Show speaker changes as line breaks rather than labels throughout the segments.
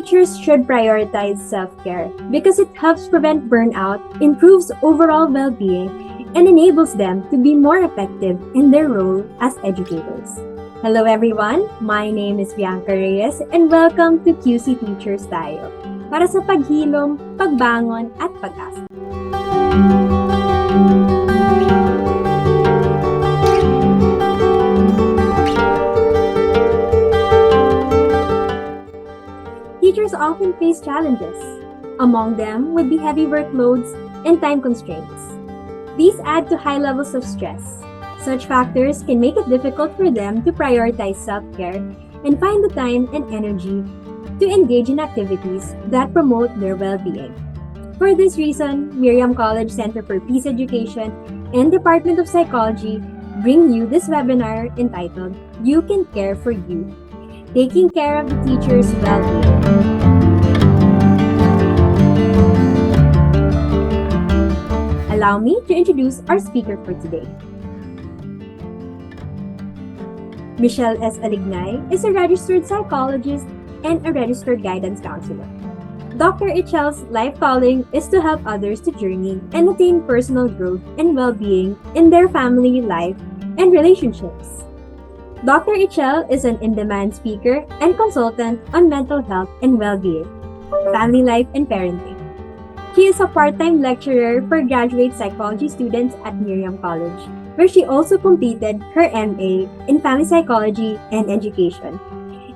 teachers should prioritize self-care because it helps prevent burnout, improves overall well-being, and enables them to be more effective in their role as educators. Hello everyone, my name is Bianca Reyes and welcome to QC Teachers Tayo para sa paghilom, pagbangon at pag-asa. Teachers often face challenges. Among them would be heavy workloads and time constraints. These add to high levels of stress. Such factors can make it difficult for them to prioritize self-care and find the time and energy to engage in activities that promote their well-being. For this reason, Miriam College Center for Peace Education and Department of Psychology bring you this webinar entitled You Can Care for You, Taking Care of the Teacher's Well-Being. Allow me to introduce our speaker for today. Ichel Alignay is a registered psychologist and a registered guidance counselor. Dr. Ichel's life calling is to help others to journey and attain personal growth and well-being in their family life and relationships. Dr. Ichel is an in-demand speaker and consultant on mental health and well-being, family life and parenting. She is a part-time lecturer for graduate psychology students at Miriam College, where she also completed her MA in Family Psychology and Education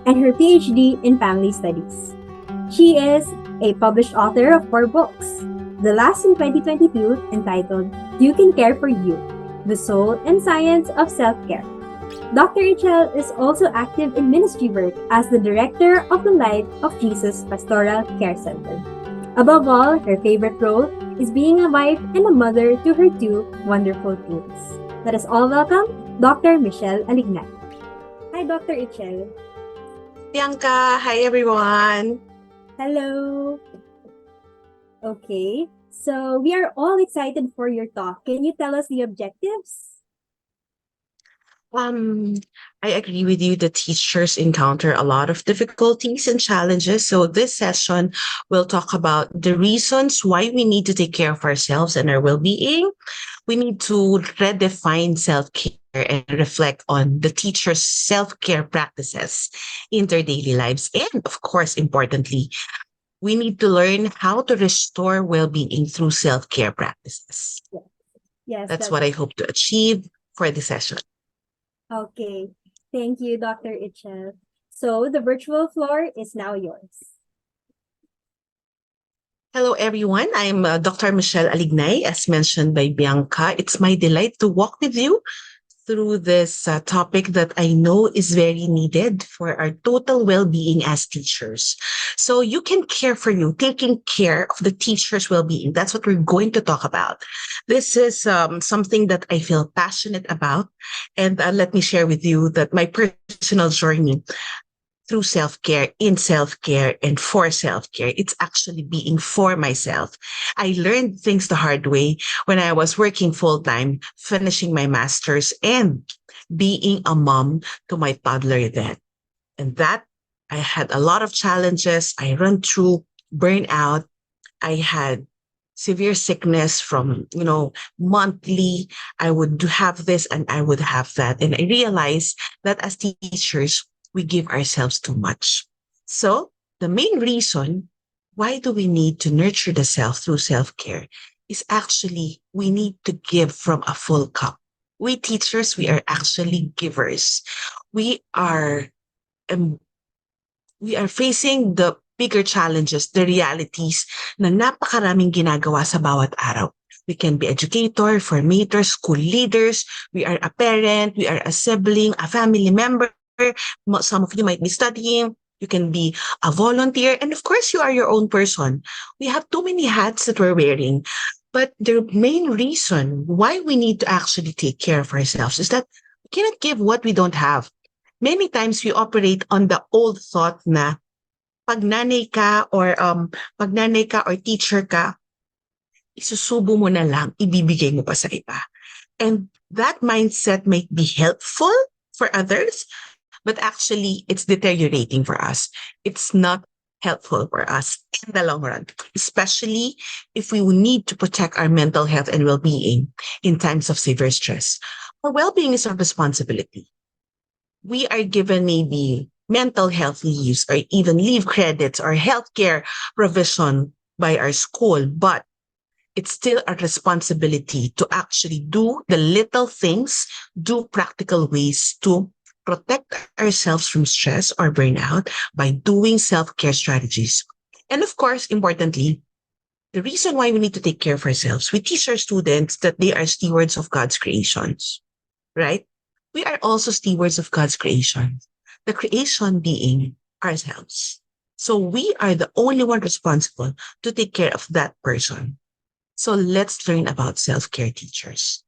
and her PhD in Family Studies. She is a published author of 4 books, the last in 2022 entitled You Can Care for You, The Soul and Science of Self-Care. Dr. Ichel is also active in ministry work as the director of the Light of Jesus Pastoral Care Center. Above all, her favorite role is being a wife and a mother to her 2 wonderful teens. Let us all welcome Dr. Ichel Alignay. Hi, Dr. Ichel.
Bianca, hi everyone.
Hello. Okay, so we are all excited for your talk. Can you tell us the objectives?
I agree with you that teachers encounter a lot of difficulties and challenges. So this session will talk about the reasons why we need to take care of ourselves and our well-being. We need to redefine self-care and reflect on the teacher's self-care practices in their daily lives. And of course, importantly, we need to learn how to restore well-being through self-care practices.
Yes,
That's what I hope to achieve for this session.
Okay, thank you, Dr. Ichel. So the virtual floor is now yours.
Hello, everyone. I'm Dr. Ichel Alignay, as mentioned by Bianca. It's my delight to walk with you through this topic that I know is very needed for our total well-being as teachers. So you can care for you, taking care of the teacher's well-being. That's what we're going to talk about. This is something that I feel passionate about. And let me share with you that my personal journey through self-care, in self-care, and for self-care. It's actually being for myself. I learned things the hard way when I was working full-time, finishing my master's, and being a mom to my toddler then. And that, I had a lot of challenges. I ran through burnout. I had severe sickness from, monthly. I would have this and I would have that. And I realized that as teachers, we give ourselves too much. So the main reason why do we need to nurture the self through self-care is actually we need to give from a full cup. We teachers, we are actually givers. We are facing the bigger challenges, the realities na napakaraming ginagawa sa bawat araw. We can be educator, formator, school leaders. We are a parent. We are a sibling, a family member. Some of you might be studying. You can be a volunteer. And of course, you are your own person. We have too many hats that we're wearing. But the main reason why we need to actually take care of ourselves is that we cannot give what we don't have. Many times we operate on the old thought na pag nanay ka or teacher ka, isusubo mo na lang, ibibigay mo pa sa iba. And that mindset might be helpful for others, but actually it's deteriorating for us. It's not helpful for us in the long run, especially if we need to protect our mental health and well-being in times of severe stress. Our well-being is our responsibility. We are given maybe mental health leaves or even leave credits or healthcare provision by our school, but it's still a responsibility to actually do the little things, do practical ways to protect ourselves from stress or burnout by doing self-care strategies. And of course, importantly, the reason why we need to take care of ourselves, we teach our students that they are stewards of God's creations, right? We are also stewards of God's creation, the creation being ourselves. So we are the only one responsible to take care of that person. So let's learn about self-care teachers.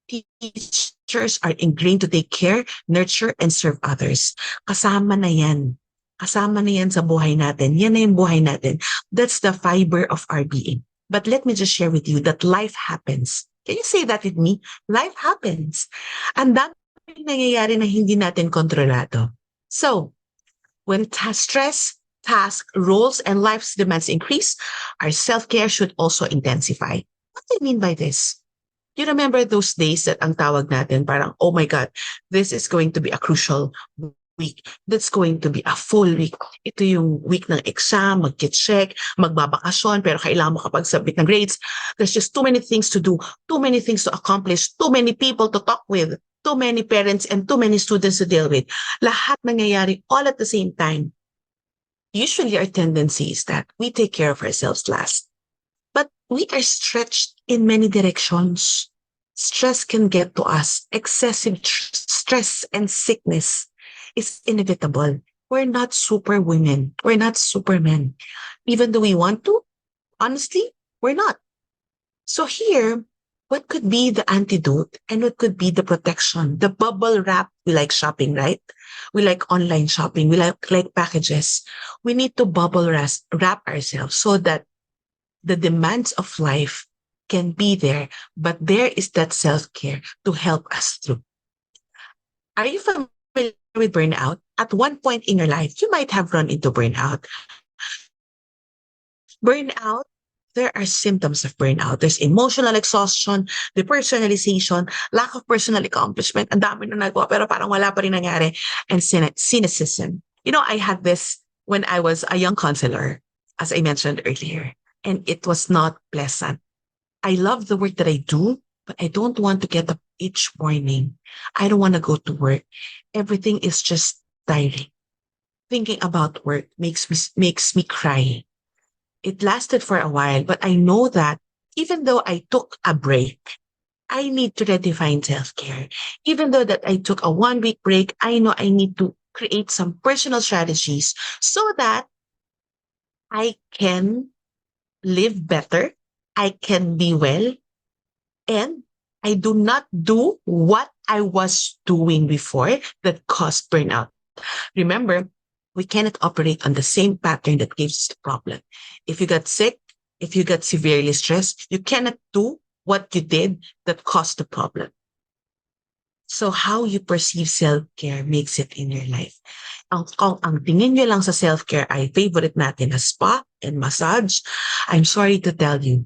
Teachers are ingrained to take care, nurture, and serve others. Kasama na yan. Kasama na yan sa buhay natin. Yan na yung buhay natin. That's the fiber of our being. But let me just share with you that life happens. Can you say that with me? Life happens. Ang daming nangyayari na hindi natin kontrolado. So, when stress, task, roles, and life's demands increase, our self-care should also intensify. What do I mean by this? You remember those days that ang tawag natin parang, oh my God, this is going to be a crucial week. That's going to be a full week. Ito yung week ng exam, mag-check, magbabakasyon, pero kailangan mo kapag submit ng grades. There's just too many things to do, too many things to accomplish, too many people to talk with, too many parents and too many students to deal with. Lahat nangyayari all at the same time. Usually our tendency is that we take care of ourselves last. But we are stretched in many directions. Stress can get to us. Excessive stress and sickness is inevitable. We're not super women. We're not supermen. Even though we want to, honestly, we're not. So here, what could be the antidote and what could be the protection? The bubble wrap. We like shopping, right? We like online shopping. We like packages. We need to bubble wrap ourselves so that the demands of life can be there, but there is that self-care to help us through. Are you familiar with burnout? At one point in your life, you might have run into burnout. Burnout, there are symptoms of burnout. There's emotional exhaustion, depersonalization, lack of personal accomplishment. Ang dami na nagawa, pero parang wala pa rin nangyari. And cynicism. You know, I had this when I was a young counselor, as I mentioned earlier, and it was not pleasant. I love the work that I do, but I don't want to get up each morning. I don't want to go to work. Everything is just tiring. Thinking about work makes me cry. It lasted for a while, but I know that even though I took a break, I need to redefine self-care. Even though that I took a 1 week break, I know I need to create some personal strategies so that I can live better, I can be well, and I do not do what I was doing before that caused burnout. Remember, we cannot operate on the same pattern that gives the problem. If you got sick, if you got severely stressed, you cannot do what you did that caused the problem. So how you perceive self-care makes it in your life. Ang tingin nyo lang sa self-care ay favorite natin na spa and massage, I'm sorry to tell you,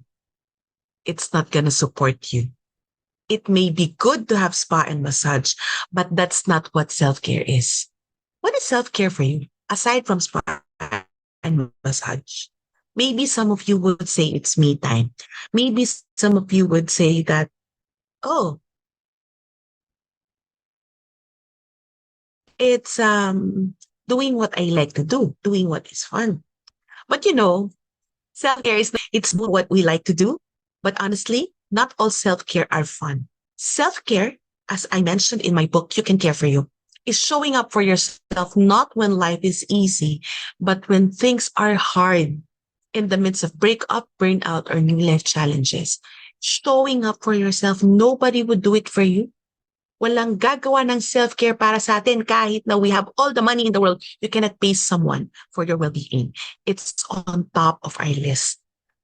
it's not gonna support you. It may be good to have spa and massage, but that's not what self-care is. What is self-care for you, aside from spa and massage? Maybe some of you would say it's me time. Maybe some of you would say that, oh, it's doing what I like to do, doing what is fun. But you know, self-care is it's what we like to do. But honestly, not all self-care are fun. Self-care, as I mentioned in my book, You Can Care for You, is showing up for yourself not when life is easy, but when things are hard in the midst of breakup, burnout, or new life challenges. Showing up for yourself, nobody would do it for you. Walang gagawa ng self-care para sa atin kahit na we have all the money in the world. You cannot pay someone for your well-being. It's on top of our list.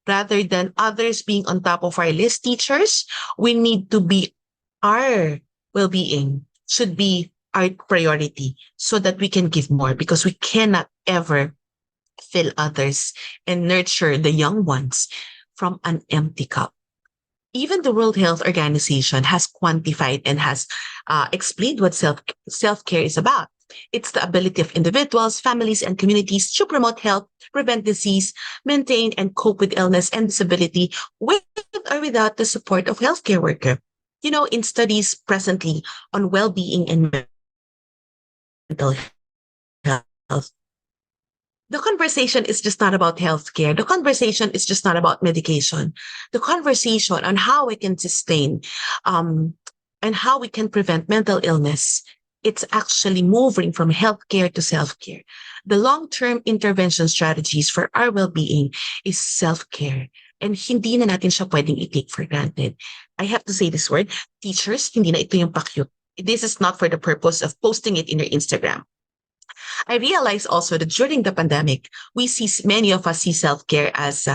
Rather than others being on top of our list, teachers, we need to be our well-being should be our priority so that we can give more because we cannot ever fill others, and nurture the young ones from an empty cup. Even the World Health Organization has quantified and has explained what self care is about. It's the ability of individuals, families, and communities to promote health, prevent disease, maintain and cope with illness and disability with or without the support of healthcare worker. You know, in studies presently on well-being and mental health, the conversation is just not about healthcare. The conversation is just not about medication. The conversation on how we can sustain and how we can prevent mental illness. It's actually moving from healthcare to self-care. The long-term intervention strategies for our well-being is self-care. And hindi na natin siya pwedeng i-take for granted. I have to say this word, teachers, hindi na ito yung pa-cute. This is not for the purpose of posting it in your Instagram. I realize also that during the pandemic, many of us see self-care as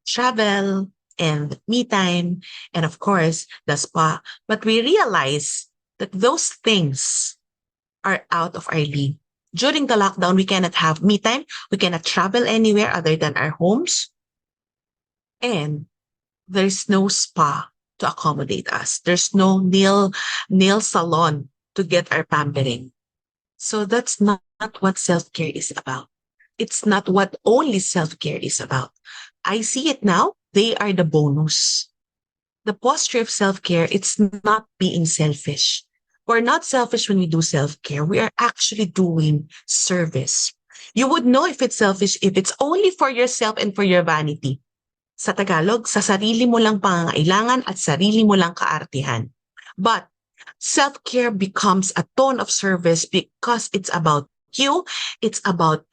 travel and me time, and of course, the spa. But we realize that those things are out of our league. During the lockdown, we cannot have me time. We cannot travel anywhere other than our homes. And there's no spa to accommodate us. There's no nail salon to get our pampering. So that's not what self-care is about. It's not what only self-care is about. I see it now. They are the bonus. The posture of self-care, it's not being selfish. We're not selfish when we do self-care. We are actually doing service. You would know if it's selfish if it's only for yourself and for your vanity. Sa Tagalog, sa sarili mo lang pangangailangan at sarili mo lang kaartihan. But self-care becomes a tone of service because it's about you. It's about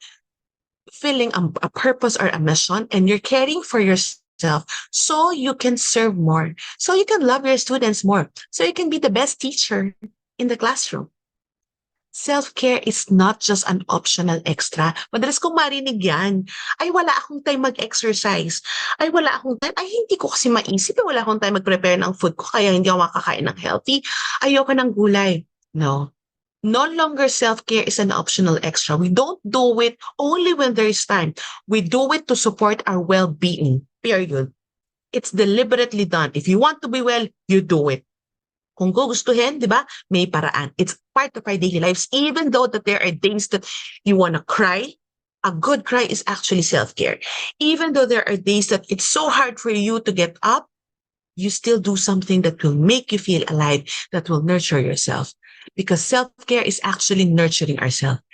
filling a purpose or a mission, and you're caring for yourself so you can serve more, so you can love your students more, so you can be the best teacher in the classroom. Self-care is not just an optional extra. Madalas kong marinig yan. Ay, wala akong time mag-exercise. Ay, wala akong time. Ay, hindi ko kasi maisip. Wala akong time mag-prepare ng food ko kaya hindi ako makakain ng healthy. Ayoko ng gulay. No. No longer self-care is an optional extra. We don't do it only when there is time. We do it to support our well-being. Period. It's deliberately done. If you want to be well, you do it. Kung gugustuhin, di ba? May paraan. It's part of our daily lives. Even though that there are days that you want to cry, a good cry is actually self-care. Even though there are days that it's so hard for you to get up, you still do something that will make you feel alive, that will nurture yourself. Because self-care is actually nurturing ourselves.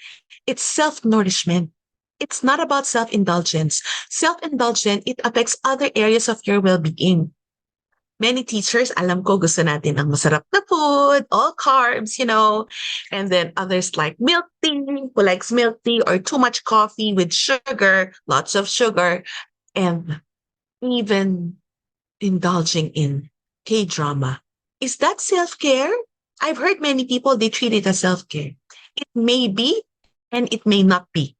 It's self-nourishment. It's not about self-indulgence. Self-indulgence, it affects other areas of your well-being. Many teachers, alam ko, gusto natin ang masarap na food, all carbs, and then others like milk tea, who likes milk tea, or too much coffee with sugar, lots of sugar, and even indulging in K-drama. Is that self-care? I've heard many people, they treat it as self-care. It may be, and it may not be.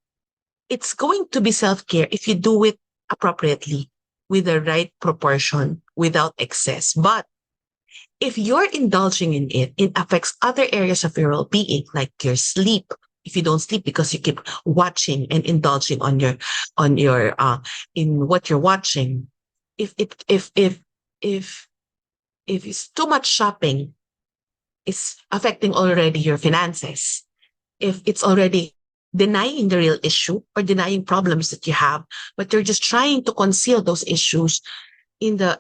It's going to be self-care if you do it appropriately, with the right proportion, without excess. But if you're indulging in it affects other areas of your well-being, like your sleep. If you don't sleep because you keep watching and indulging on your in what you're watching. If it's too much shopping, it's affecting already your finances. If it's already denying the real issue or denying problems that you have, but you're just trying to conceal those issues in the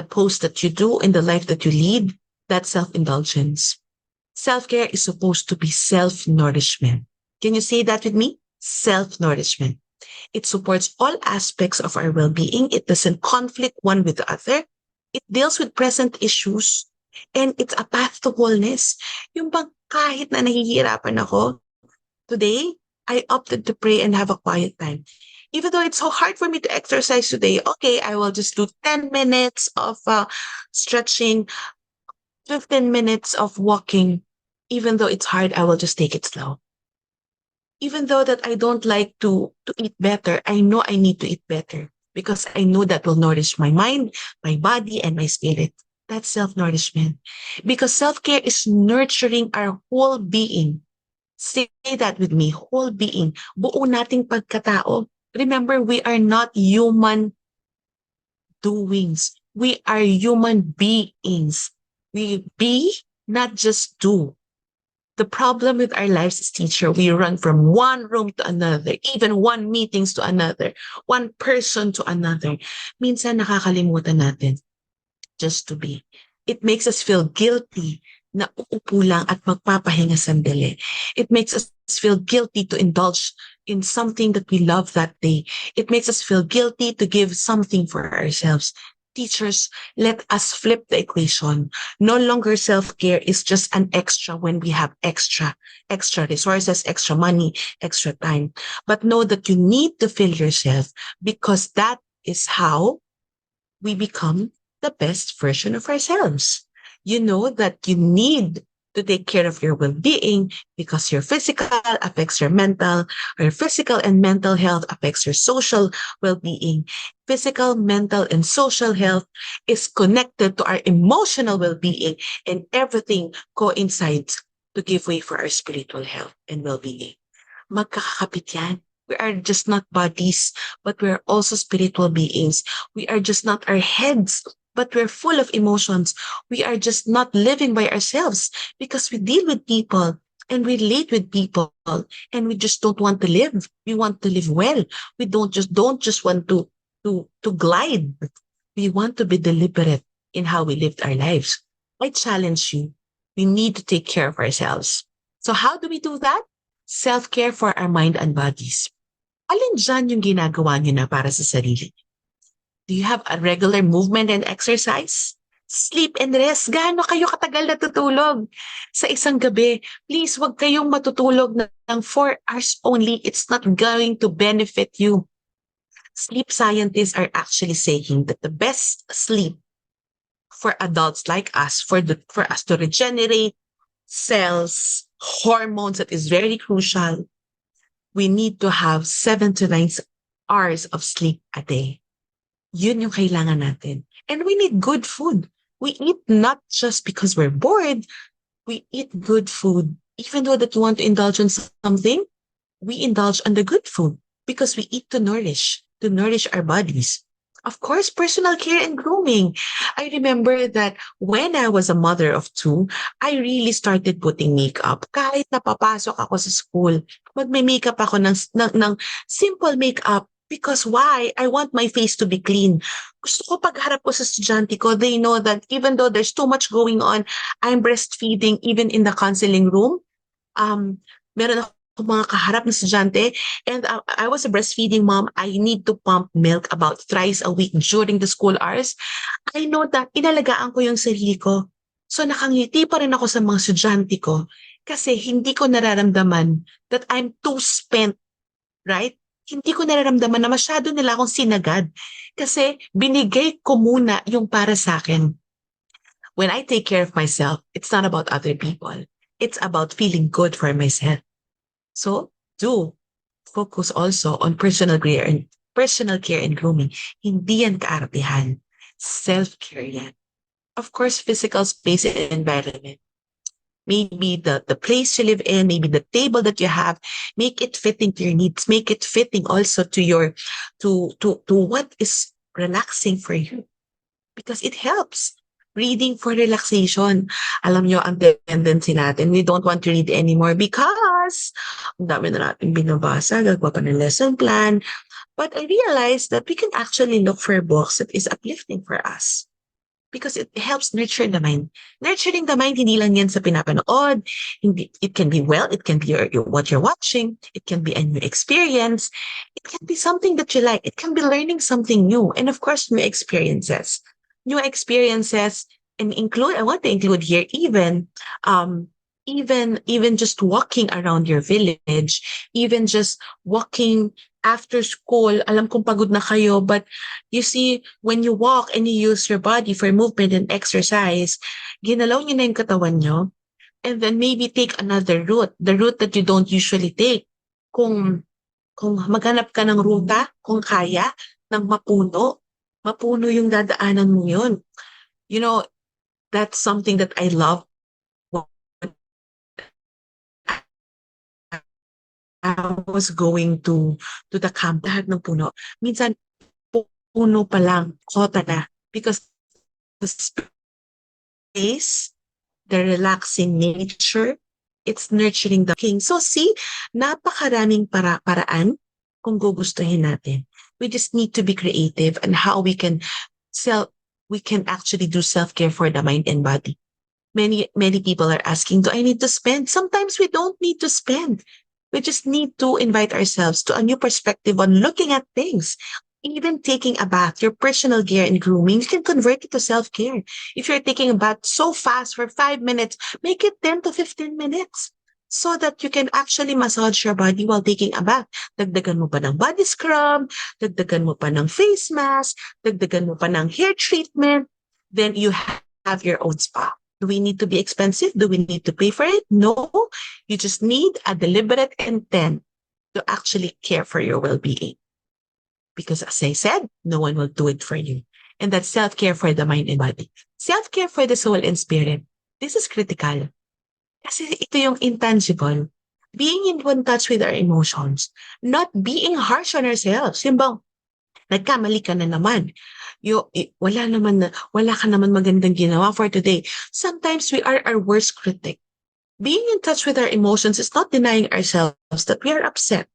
post that you do, in the life that you lead, that's self-indulgence. Self-care is supposed to be self-nourishment. Can you say that with me? Self-nourishment. It supports all aspects of our well-being. It doesn't conflict one with the other. It deals with present issues. And it's a path to wholeness. Yung bang kahit na nahihirapan ako, today, I opted to pray and have a quiet time. Even though it's so hard for me to exercise today, okay, I will just do 10 minutes of stretching, 15 minutes of walking. Even though it's hard, I will just take it slow. Even though that I don't like to eat better, I know I need to eat better because I know that will nourish my mind, my body, and my spirit. That's self-nourishment. Because self-care is nurturing our whole being. Say that with me, whole being, buo nating pagkatao. Remember, we are not human doings. We are human beings. We be, not just do. The problem with our lives is, teacher, we run from one room to another, even one meetings to another, one person to another. Minsan nakakalimutan natin just to be. It makes us feel guilty na uupo lang at magpapahinga sandali. It makes us feel guilty to indulge in something that we love that day. It makes us feel guilty to give something for ourselves. Teachers, let us flip the equation. No longer self-care is just an extra when we have extra resources, extra money, extra time. But know that you need to fill yourself, because that is how we become the best version of ourselves. You know that you need to take care of your well-being, because your physical affects your mental, or your physical and mental health affects your social well-being. Physical, mental, and social health is connected to our emotional well-being, and everything coincides to give way for our spiritual health and well-being. Magkakakapit yan. We are just not bodies, but we're also spiritual beings. We are just not our heads, but we're full of emotions. We are just not living by ourselves, because we deal with people and relate with people, and we just don't want to live. We want to live well. We don't just want to glide. We want to be deliberate in how we lived our lives. I challenge you. We need to take care of ourselves. So how do we do that? Self-care for our mind and bodies. Alin dyan yung ginagawa niyo na para sa sarili? Do you have a regular movement and exercise? Sleep and rest. Gaano kayo katagal natutulog sa isang gabi? Please, wag kayong matutulog ng 4 hours only. It's not going to benefit you. Sleep scientists are actually saying that the best sleep for adults like us, for us to regenerate cells, hormones, that is very crucial, we need to have 7 to 9 hours of sleep a day. Yun yung kailangan natin. And we need good food. We eat not just because we're bored. We eat good food. Even though that you want to indulge in something, we indulge on the good food, because we eat to nourish our bodies. Of course, personal care and grooming. I remember that when I was a mother of two, I really started putting makeup. Kahit napapasok ako sa school, magme-makeup ako ng simple makeup. Because why? I want my face to be clean. Gusto ko pagharap ko sa estudyante ko, they know that even though there's too much going on, I'm breastfeeding even in the counseling room. Meron ako mga kaharap na estudyante, and I was a breastfeeding mom. I need to pump milk about thrice a week during the school hours. I know that inalagaan ko yung sarili ko. So nakangiti pa rin ako sa mga estudyante ko, kasi hindi ko nararamdaman that I'm too spent, right? Hindi ko nararamdaman na masyado nila akong sinagad, kasi binigay ko muna yung para sa akin. When I take care of myself, it's not about other people. It's about feeling good for myself. So do focus also on personal care and grooming. Hindi yan kaartihan. Self-care yan. Of course, physical space and environment. Maybe the place you live in, maybe the table that you have, make it fitting to your needs. Make it fitting also to your to what is relaxing for you, because it helps. Reading for relaxation. Alam nyo, ang tendency natin, we don't want to read anymore because ang dami na natin binabasa, gagawa pa ng lesson plan. But I realized that we can actually look for books that is uplifting for us, because it helps nurture the mind. Nurturing the mind, hindi lang yan sa pinapanood. Hindi, it can be, well, it can be what you're watching. It can be a new experience. It can be something that you like. It can be learning something new. And of course, new experiences. New experiences, and I want to include here even just walking around your village, even just walking after school. Alam kong pagod na kayo, but you see, when you walk and you use your body for movement and exercise, ginalaw niyo na yung katawan nyo, and then maybe take another route, the route that you don't usually take. Kung maghanap ka ng ruta, kung kaya, ng mapuno yung dadaanan mo yun. You know, that's something that I love was going to the camp, lahat ng puno. Minsan, puno pa lang, kota na. Because the space, the relaxing nature, it's nurturing the king. So see, napakaraming paraan kung gugustuhin natin. We just need to be creative and how self we can actually do self-care for the mind and body. Many people are asking, do I need to spend? Sometimes we don't need to spend. We just need to invite ourselves to a new perspective on looking at things. Even taking a bath, your personal care and grooming, you can convert it to self-care. If you're taking a bath so fast for 5 minutes, make it 10 to 15 minutes so that you can actually massage your body while taking a bath. Dagdagan mo pa ng body scrub, dagdagan mo pa ng face mask, dagdagan mo pa ng hair treatment, then you have your own spa. Do we need to be expensive? Do we need to pay for it? No. You just need a deliberate intent to actually care for your well-being. Because as I said, no one will do it for you. And that's self-care for the mind and body. Self-care for the soul and spirit. This is critical. Kasi ito yung intangible. Being in one touch with our emotions. Not being harsh on ourselves. Yung bang, nagkamali ka na naman. Wala ka naman magandang ginawa for today. Sometimes we are our worst critic. Being in touch with our emotions is not denying ourselves that we are upset.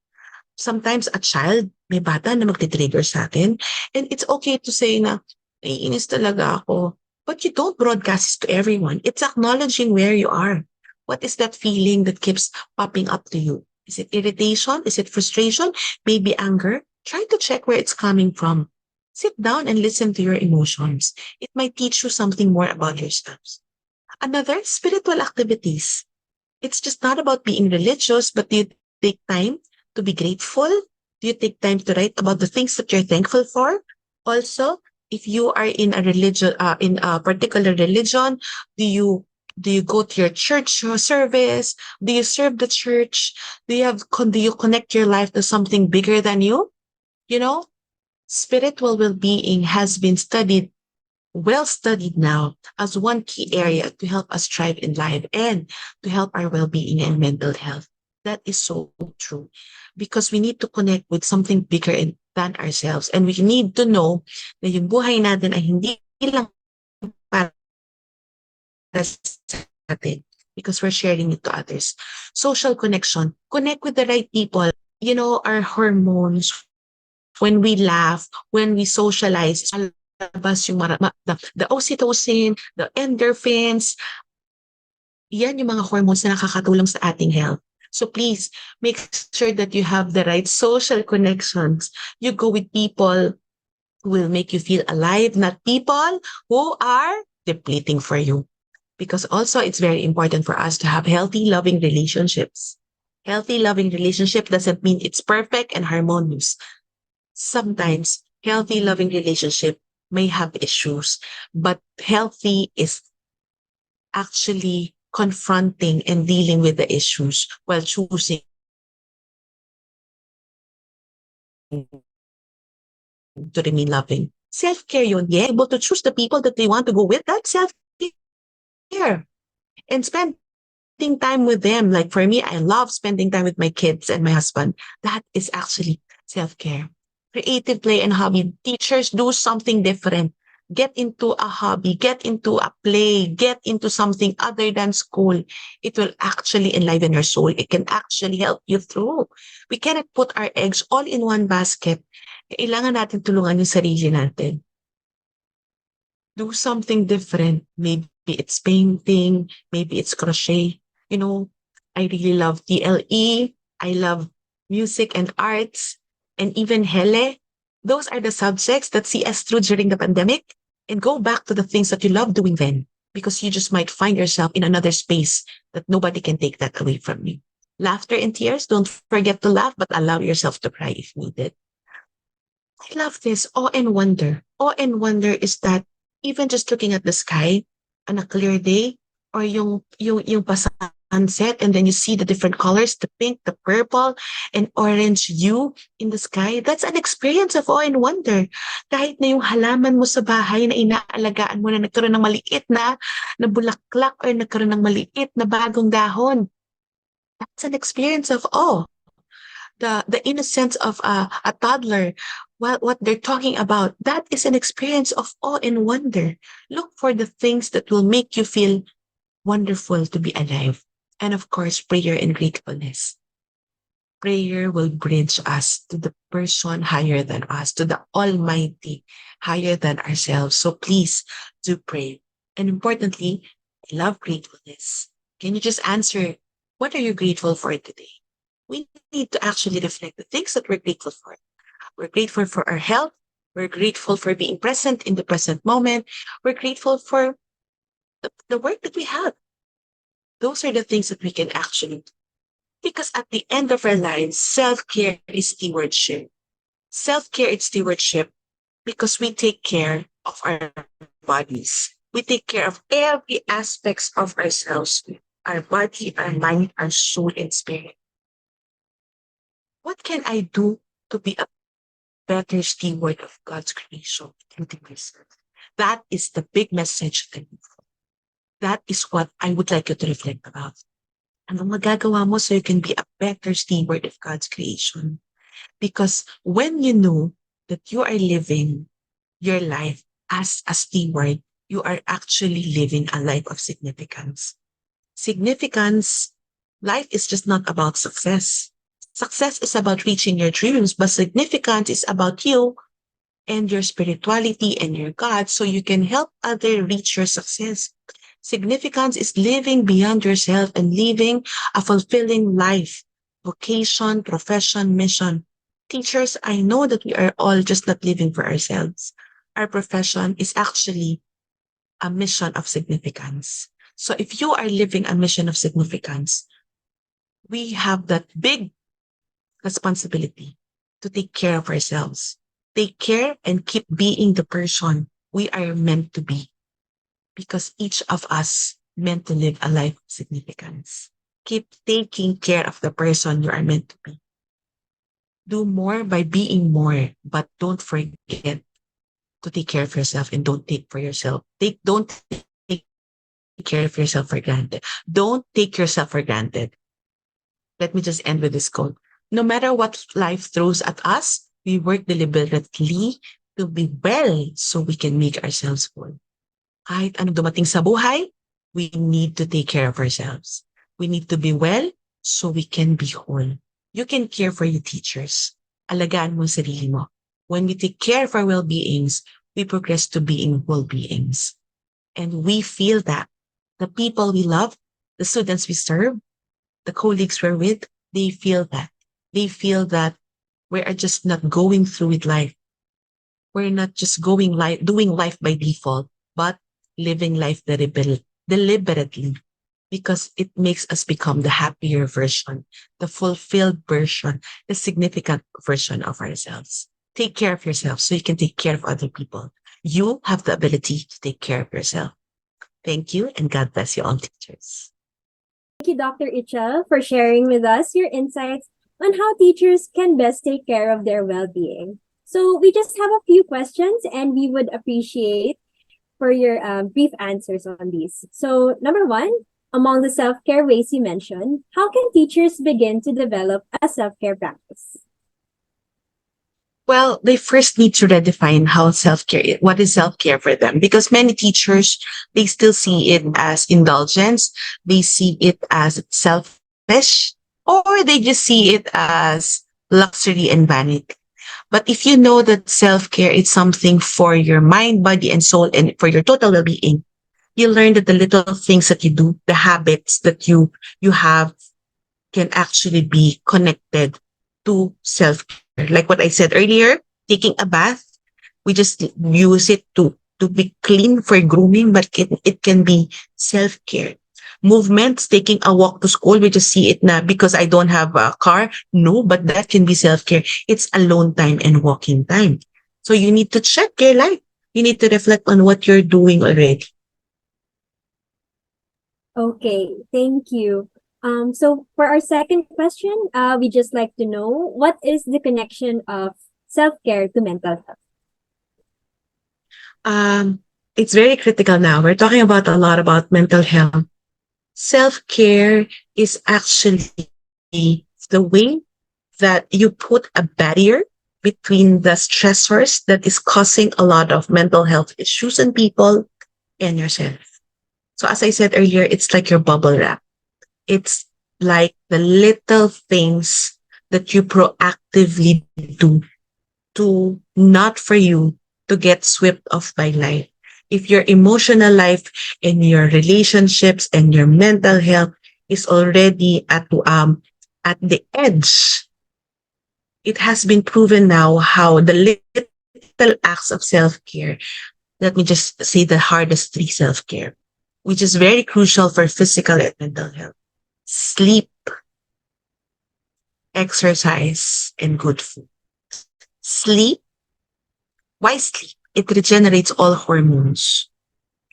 Sometimes a child, may bata na magti-trigger sa atin, and it's okay to say na, naiinis talaga ako. But you don't broadcast it to everyone. It's acknowledging where you are. What is that feeling that keeps popping up to you? Is it irritation? Is it frustration? Maybe anger? Try to check where it's coming from. Sit down and listen to your emotions. It might teach you something more about yourselves. Another, spiritual activities. It's just not about being religious, but do you take time to be grateful? Do you take time to write about the things that you're thankful for? Also, if you are in a religion, in a particular religion, do you go to your church service? Do you serve the church? Do you connect your life to something bigger than you? You know, spiritual well-being has been well studied now as one key area to help us thrive in life and to help our well-being and mental health. That is so true because we need to connect with something bigger than ourselves, and we need to know na yung buhay natin ay hindi lang para sa atin because we're sharing it to others. Social connection. Connect with the right people. You know, our hormones, when we laugh, when we socialize, labas yung the oxytocin, the endorphins, yan yung mga hormones na nakakatulong sa ating health. So please make sure that you have the right social connections. You go with people who will make you feel alive, not people who are depleting for you. Because also it's very important for us to have healthy, loving relationships. Healthy, loving relationship doesn't mean it's perfect and harmonious. Sometimes healthy, loving relationship may have issues, but healthy is actually confronting and dealing with the issues while choosing to remain loving. Self-care yun. Yeah, able to choose the people that they want to go with. That's self-care. And spending time with them. Like for me, I love spending time with my kids and my husband. That is actually self-care. Creative play and hobby. Teachers do something different. Get into a hobby, get into a play, get into something other than school. It will actually enliven your soul. It can actually help you through. We cannot put our eggs all in one basket. Kailangan natin tulungan yung sarili natin. Do something different. Maybe it's painting, maybe it's crochet. You know, I really love TLE. I love music and arts, and even hele. Those are the subjects that see us through during the pandemic. And go back to the things that you love doing then, because you just might find yourself in another space that nobody can take that away from you. Laughter and tears, don't forget to laugh, but allow yourself to cry if needed. I love this. Awe and wonder. Awe and wonder is that even just looking at the sky on a clear day, or yung sunset, and then you see the different colors, the pink, the purple, and orange hue in the sky, that's an experience of awe and wonder. Kahit na yung halaman mo sa bahay na inaalagaan mo na nagkaroon ng maliit na bulaklak or nagkaroon ng maliit na bagong dahon, that's an experience of awe. the innocence of a toddler, what they're talking about, that is an experience of awe and wonder. Look for the things that will make you feel wonderful to be alive. And of course, prayer and gratefulness. Prayer will bridge us to the person higher than us, to the Almighty higher than ourselves. So please do pray. And importantly, I love gratefulness. Can you just answer, what are you grateful for today? We need to actually reflect the things that we're grateful for. We're grateful for our health. We're grateful for being present in the present moment. We're grateful for the work that we have. Those are the things that we can actually do. Because at the end of our lives, self-care is stewardship. Self-care is stewardship because we take care of our bodies. We take care of every aspects of ourselves, our body, our mind, our soul, and spirit. What can I do to be a better steward of God's creation, including myself? That is the big message. That is what I would like you to reflect about. Anong magagawa mo so you can be a better steward of God's creation? Because when you know that you are living your life as a steward, you are actually living a life of significance. Significance, life is just not about success. Success is about reaching your dreams, but significance is about you and your spirituality and your God so you can help others reach your success. Significance is living beyond yourself and living a fulfilling life, vocation, profession, mission. Teachers, I know that we are all just not living for ourselves. Our profession is actually a mission of significance. So if you are living a mission of significance, we have that big responsibility to take care of ourselves. Take care and keep being the person we are meant to be because each of us meant to live a life of significance. Keep taking care of the person you are meant to be. Do more by being more, but don't forget to take care of yourself and don't take for yourself. Don't take care of yourself for granted. Don't take yourself for granted. Let me just end with this quote. No matter what life throws at us, we work deliberately to be well so we can make ourselves whole. Kahit anong dumating sa buhay, we need to take care of ourselves. We need to be well so we can be whole. You can care for your teachers. Alagaan mo ang sarili mo. When we take care of our well-beings, we progress to being whole beings. And we feel that the people we love, the students we serve, the colleagues we're with, they feel that. They feel that we are just not going through with life. We're not just doing life by default, but living life deliberately because it makes us become the happier version, the fulfilled version, the significant version of ourselves. Take care of yourself so you can take care of other people. You have the ability to take care of yourself. Thank you, and God bless you all, teachers.
Thank you, Dr. Ichel, for sharing with us your insights on how teachers can best take care of their well-being. So we just have a few questions and we would appreciate for your brief answers on these. So number one, among the self-care ways you mentioned, how can teachers begin to develop a self-care practice?
Well, they first need to redefine how self-care, what is self-care for them? Because many teachers, they still see it as indulgence. They see it as selfish, or they just see it as luxury and vanity. But if you know that self-care is something for your mind, body, and soul, and for your total well-being, you learn that the little things that you do, the habits that you have can actually be connected to self-care. Like what I said earlier, taking a bath, we just use it to be clean for grooming, but it can be self-care. Movements, taking a walk to school, we just see it now because I don't have a car. No, but that can be self-care. It's alone time and walking time. So you need to check your life. You need to reflect on what you're doing already.
Okay, thank you. So for our second question, we just like to know what is the connection of self-care to mental health?
Um, it's very critical now. We're talking about a lot about mental health. Self-care is actually the way that you put a barrier between the stressors that is causing a lot of mental health issues in people and yourself. So as I said earlier, it's like your bubble wrap. It's like the little things that you proactively do to not for you to get swept off by life. If your emotional life and your relationships and your mental health is already at the edge, it has been proven now how the little acts of self-care, let me just say the hardest three self-care, which is very crucial for physical and mental health. Sleep, exercise, and good food. Sleep, why sleep? It regenerates all hormones.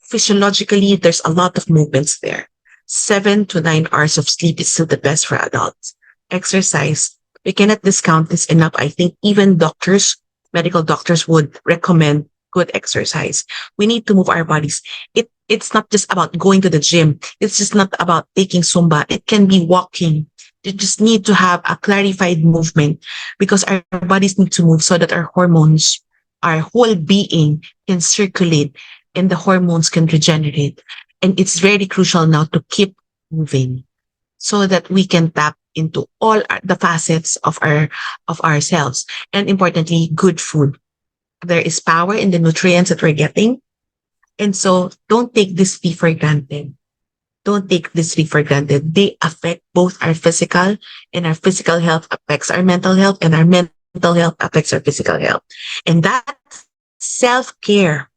Physiologically, there's a lot of movements there. 7 to 9 hours of sleep is still the best for adults. Exercise, we cannot discount this enough. I think even doctors, medical doctors would recommend good exercise. We need to move our bodies. It's not just about going to the gym. It's just not about taking Zumba. It can be walking. You just need to have a clarified movement because our bodies need to move so that our hormones, our whole being can circulate and the hormones can regenerate. And it's very crucial now to keep moving so that we can tap into all the facets of ourselves. And importantly, good food. There is power in the nutrients that we're getting. And so don't take this fee for granted. Don't take this fee for granted. They affect both our physical, and our physical health affects our mental health, and our mental health affects our physical health. And that self-care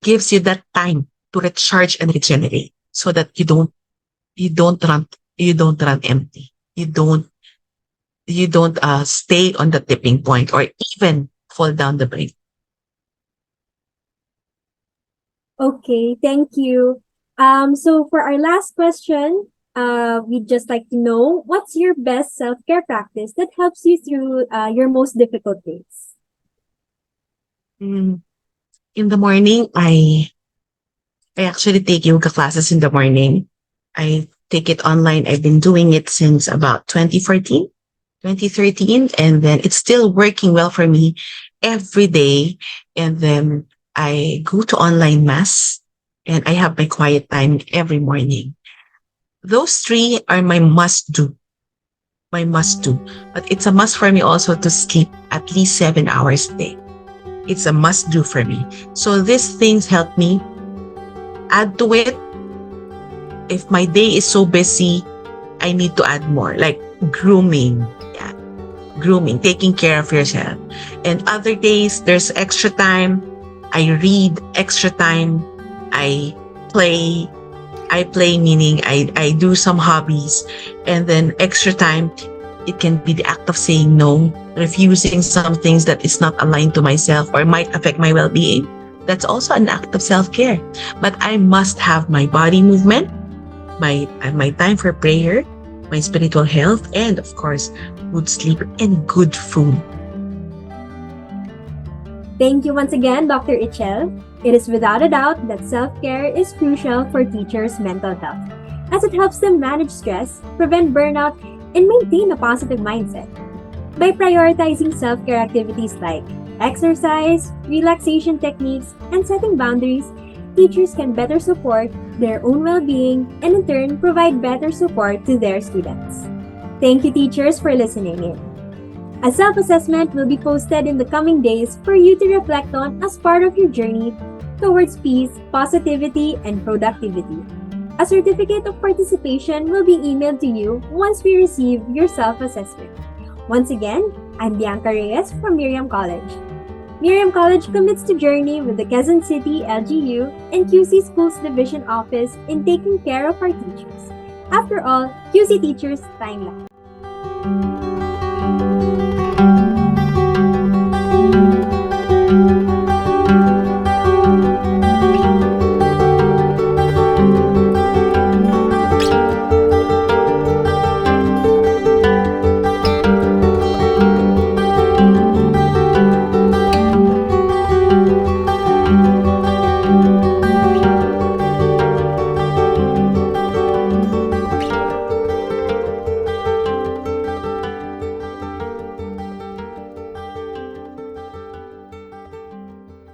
gives you that time to recharge and regenerate so that you don't run empty. You don't stay on the tipping point or even fall down the brink.
Okay, thank you. So for our last question, we'd just like to know what's your best self-care practice that helps you through your most difficult days?
Mm. In the morning, I actually take yoga classes in the morning. I take it online. I've been doing it since about 2014, 2013, and then it's still working well for me every day. And then I go to online mass and I have my quiet time every morning. Those three are my must do. But it's a must for me also to sleep at least 7 hours a day. It's a must do for me. So these things help me. Add to it, if my day is so busy, I need to add more, like grooming. Yeah, grooming, taking care of yourself. And other days, there's extra time. I read extra time. I play. I play meaning I do some hobbies. And then extra time, it can be the act of saying no, refusing some things that is not aligned to myself or might affect my well-being. That's also an act of self-care. But I must have my body movement, my time for prayer, my spiritual health, and of course, good sleep and good food.
Thank you once again, Dr. Ichel. It is without a doubt that self-care is crucial for teachers' mental health, as it helps them manage stress, prevent burnout, and maintain a positive mindset. By prioritizing self-care activities like exercise, relaxation techniques, and setting boundaries, teachers can better support their own well-being and in turn provide better support to their students. Thank you, teachers, for listening in. A self-assessment will be posted in the coming days for you to reflect on as part of your journey towards peace, positivity, and productivity. A certificate of participation will be emailed to you once we receive your self-assessment. Once again, I'm Bianca Reyes from Miriam College. Miriam College commits to journey with the Quezon City LGU and QC Schools Division Office in taking care of our teachers. After all, QC teachers time lapse.